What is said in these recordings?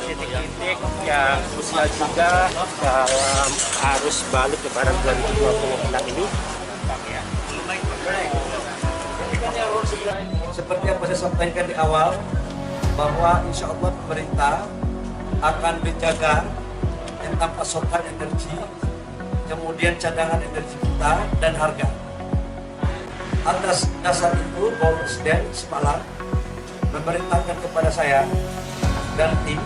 Titik-titik yang krusial juga dalam arus balik Lebaran 2026 ini. Seperti yang saya sampaikan di awal, bahwa insya Allah pemerintah akan menjaga tentang pasokan energi, kemudian cadangan energi kita dan harga. Atas dasar itu, Bapak Presiden semalam memerintahkan kepada saya dan tim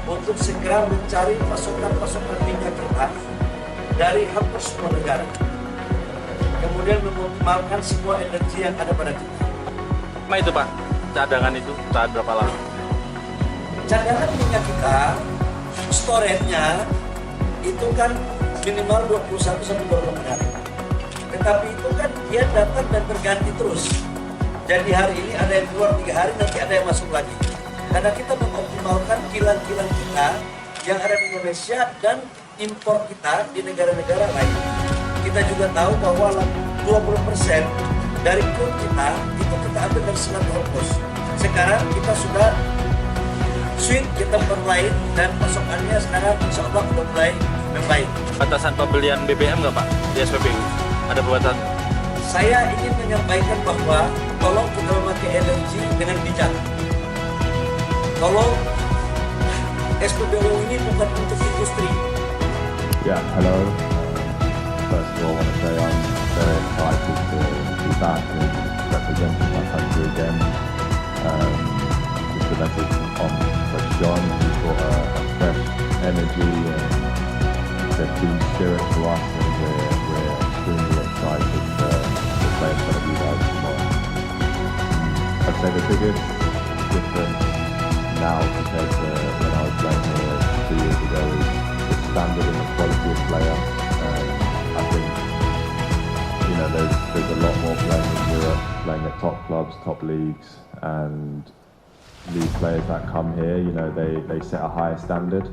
untuk segera mencari pasokan-pasokan minyak kita dari hampir semua negara. Kemudian mengoptimalkan semua energi yang ada pada kita. Apa itu Pak? Cadangan itu saat berapa lama? Cadangan minyak kita, storage-nya itu kan minimal 21-24 hari. Tetapi itu kan dia datang dan berganti terus. Jadi hari ini ada yang keluar 3 hari, nanti ada yang masuk lagi. Karena kita mengoptimalkan kilang-kilang kita yang ada di Indonesia dan impor kita di negara-negara lain. Kita juga tahu bahwa 20% dari crude kita itu kita ambil dari Selat Hormuz. Sekarang kita sudah switch ke tempat lain dan pasokannya sekarang insya Allah sudah mulai membaik. Batasan pembelian BBM nggak Pak di SPBU? Ada batasan? Saya ingin menyampaikan bahwa tolong kita memakai energi dengan bijak. Tolong SPBU ini bukan untuk industri. Yeah, hello. First of all, I want to say I'm very excited to be back and representing my country again. Just a message on Coach John. He's brought a fresh energy and the team spirit to us, and we're extremely excited to play in front of you guys tomorrow. I'd say the biggest difference now compared to when I was playing here 2 years ago is the standard and the quality of player. I think there's a lot more playing in Europe, playing at top clubs, top leagues, and these players that come here, they set a higher standard.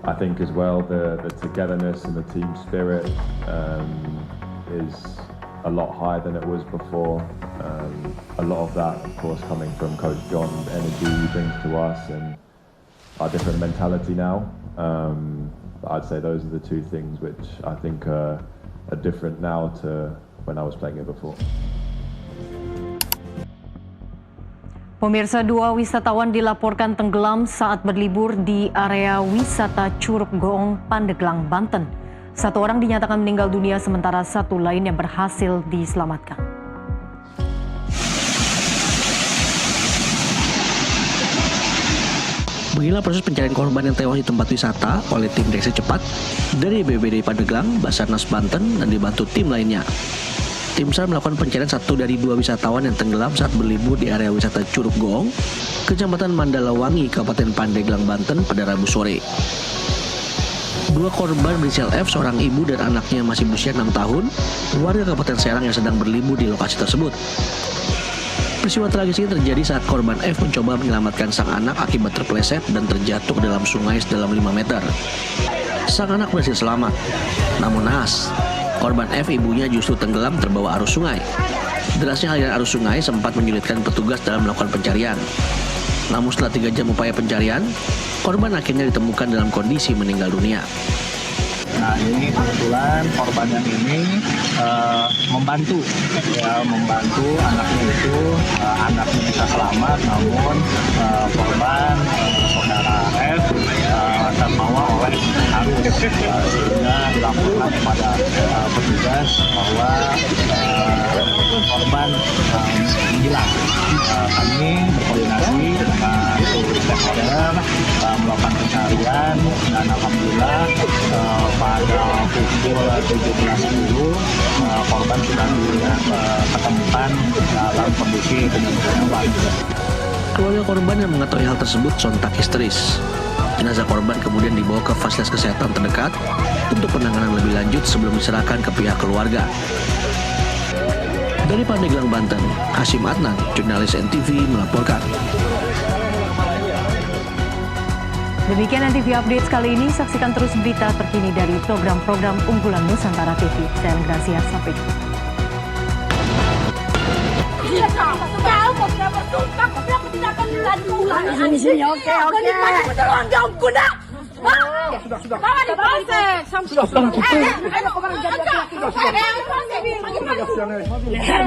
I think as well the togetherness and the team spirit is a lot higher than it was before. A lot of that, of course, coming from Coach John's energy he brings to us and our different mentality now. But I'd say those are the two things which I think are different now to when I was playing here before. Pemirsa, 2 wisatawan dilaporkan tenggelam saat berlibur di area wisata Curug Goong, Pandeglang, Banten. 1 orang dinyatakan meninggal dunia sementara 1 lainnya berhasil diselamatkan. Beginilah proses pencarian korban yang tewas di tempat wisata oleh tim reaksi cepat dari BPBD Pandeglang, Basarnas Banten, dan dibantu tim lainnya. Tim SAR melakukan pencarian 1 dari 2 wisatawan yang tenggelam saat berlibur di area wisata Curug Goong, Kecamatan Mandalawangi, Kabupaten Pandeglang, Banten pada Rabu sore. 2 korban berinisial F, seorang ibu dan anaknya masih berusia 6 tahun, warga Kabupaten Serang yang sedang berlibur di lokasi tersebut. Peristiwa tragis ini terjadi saat korban F mencoba menyelamatkan sang anak akibat terpeleset dan terjatuh ke dalam sungai sedalam 5 meter. Sang anak berhasil selamat, namun naas, korban F ibunya justru tenggelam terbawa arus sungai. Derasnya aliran arus sungai sempat menyulitkan petugas dalam melakukan pencarian. Namun setelah 3 jam upaya pencarian, korban akhirnya ditemukan dalam kondisi meninggal dunia. Nah, ini kebetulan korban yang ini membantu anaknya itu, anaknya bisa selamat, namun korban saudara F terbawa oleh arus, sehingga dilaporkan kepada petugas bahwa korban hilang. Kami berkoordinasi dengan seluruh stakeholder melakukan pencarian, dan alhamdulillah pada pukul 17.10 korban sudah ditemukan dalam kondisi penyelamat. Keluarga korban yang mengetahui hal tersebut sontak histeris. Jenazah korban kemudian dibawa ke fasilitas kesehatan terdekat untuk penanganan lebih lanjut sebelum diserahkan ke pihak keluarga. Dari Pandeglang, Banten, Hasyim Adnan, jurnalis NTV melaporkan. Demikian NTV Update kali ini. Saksikan terus berita terkini dari program-program unggulan Nusantara TV. Saya Gracia, sampai jumpa. Kau sudah bersumpah, aku tidak akan melanjutkan. Sini, oke. Jawabku nak. Sudah. Bawa di polsek. Sudah.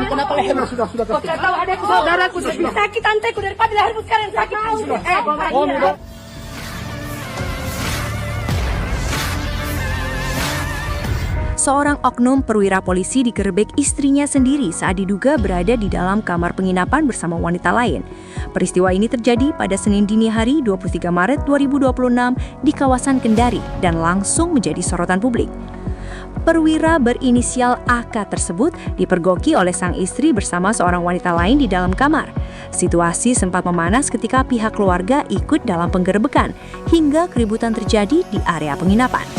Kenapa lehermu? Sudah. Kau tahu adekku, saudaraku lebih sakit anteku daripada lehermu sekarang sakit. Seorang oknum perwira polisi digerebek istrinya sendiri saat diduga berada di dalam kamar penginapan bersama wanita lain. Peristiwa ini terjadi pada Senin dini hari 23 Maret 2026 di kawasan Kendari dan langsung menjadi sorotan publik. Perwira berinisial AK tersebut dipergoki oleh sang istri bersama seorang wanita lain di dalam kamar. Situasi sempat memanas ketika pihak keluarga ikut dalam penggerebekan hingga keributan terjadi di area penginapan.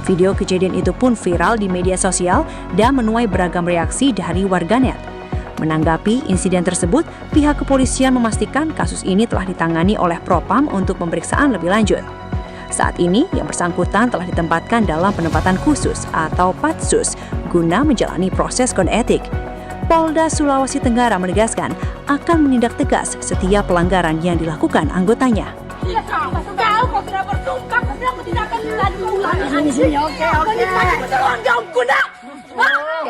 Video kejadian itu pun viral di media sosial dan menuai beragam reaksi dari warganet. Menanggapi insiden tersebut, pihak kepolisian memastikan kasus ini telah ditangani oleh Propam untuk pemeriksaan lebih lanjut. Saat ini, yang bersangkutan telah ditempatkan dalam penempatan khusus atau Patsus guna menjalani proses kode etik. Polda Sulawesi Tenggara menegaskan akan menindak tegas setiap pelanggaran yang dilakukan anggotanya. Kau sudah bersumpah, aku tidak akan melanjutkan. Sini, oke. Jawabku nak.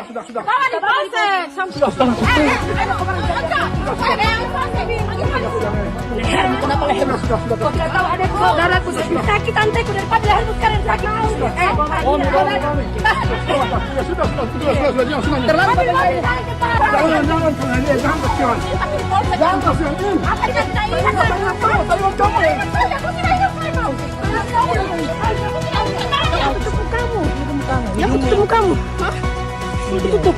Sudah. Bawa di polsek. Sudah. Kenapa lehermu? Kau tahu adekku, saudaraku lebih sakit anteku daripada lehermu sekarang sakit. Aku ketemu kamu. Tutup.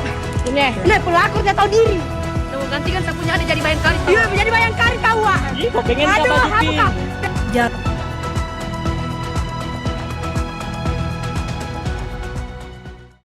Ini pelakunya tahu diri. Nanti kan saya punya ada jadi bayang kari. Iya, jadi bayangkari kau. Kau pengen Aduh, aku.